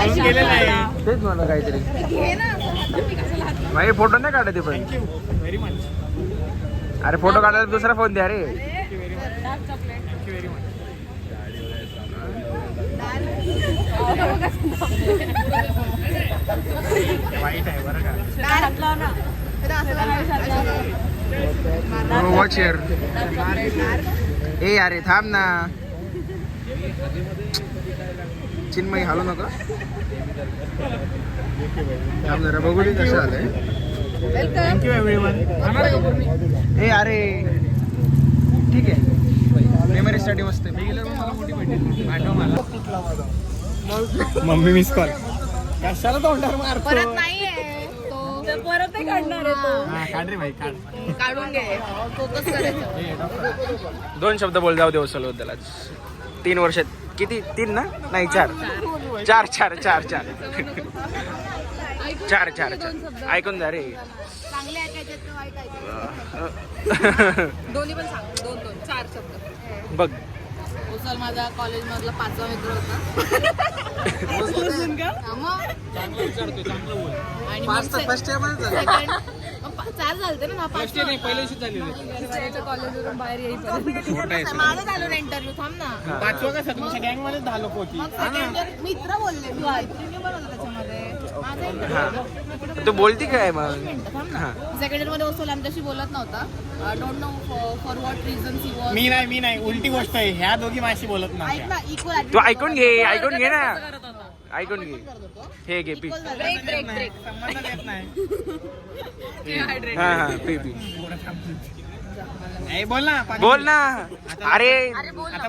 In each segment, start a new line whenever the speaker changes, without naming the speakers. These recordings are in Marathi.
तेच म्हणलं काहीतरी भाई फोटो नाही काढत पण. अरे फोटो काढायला दुसरा फोन द्या रे. वाईट आहे बरं का. Watch here. ए अरे थांब ना. चिन्मयी हालू नका. थांब जरा बघू दे कसं आलंय. Thank you everyone. ए अरे ठीक आहे. मेमरीसाठी मस्त आहे. मी गेलो मला मोठी भेटेल. पाठव मला. Mummy miss call. कशाला तोंडावर मारतो.
परत नाहीये तो. परत नाही काढणार आहे तो.
हा काढ रे भाई काढ.
काढून घे. फोकस करायचं.
2 शब्द बोल जाऊ दे उचल त्याला. 3 वर्षात किती 3 ना नाही 4 ऐकून जा रे.
चांगले ऐकायचे तर वाईट ऐकायचे. दोन्ही पण सांग. 4 शब्द
बघ.
उचल माझा कॉलेज मधला 5वा मित्र होता. आणि फर्स्ट इयर मध्ये 4 झालते ना. फर्स्ट इयर नाही पहिल्या दिवशी झालेले. कॉलेजवरून बाहेर येईपर्यंत माझं झालं ना इंटरव्ह्यू. थांब ना.
5वा कसं तुमच्या गँग मध्ये 10 लोक होती.
मग सेकंड इयर मित्र बोलले. मी मैत्रिणी पण होता त्याच्यामध्ये.
तू बोलती काय मग.
सेकंड इयर मध्ये वसूल आमच्याशी बोलत नव्हता. Don't know for what reason he was.
मी नाही उलटी गोष्ट आहे. ह्या दोघी माझी बोलत नाही.
ऐक ना. इक्वल
तू ऐकून घे ना. ऐकून घे. हे घे पी.
ब्रेक
संबंध देत नाही.
हा पी
बोल ना.
अरे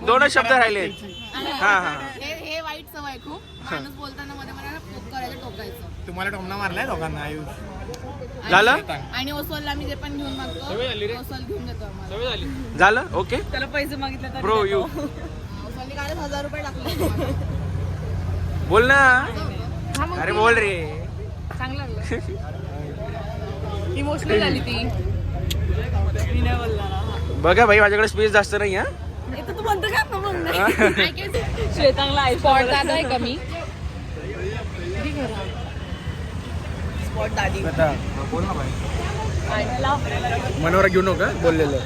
2 शब्द राहिले. हा
हे वाईट सवय खूप. माणूस बोलताना मध्ये टोकायचं.
तुम्हाला टोमना मारलाय दोघांना आयुष.
झालं.
आणि ओसवालला आम्ही जे पण घेऊन मागतो ओसवाल घेऊन देतो आम्हाला.
झालं ओके.
त्याला पैसे मागितले तर
ब्रो यू.
ओसवालने कालच 1000 रुपये टाकले.
बोल ना. अरे बोल रे.
चांगलं लागलं. इमोशनल झाली ती. मी नाही बोलला.
बघा भाई माझ्याकडे स्पेस जास्त नाही. हा
तू म्हणतो का श्वेतांगला स्पॉट दादा आहे का मी. स्पॉट दादी.
मनावर घेऊ नका बोललेलं.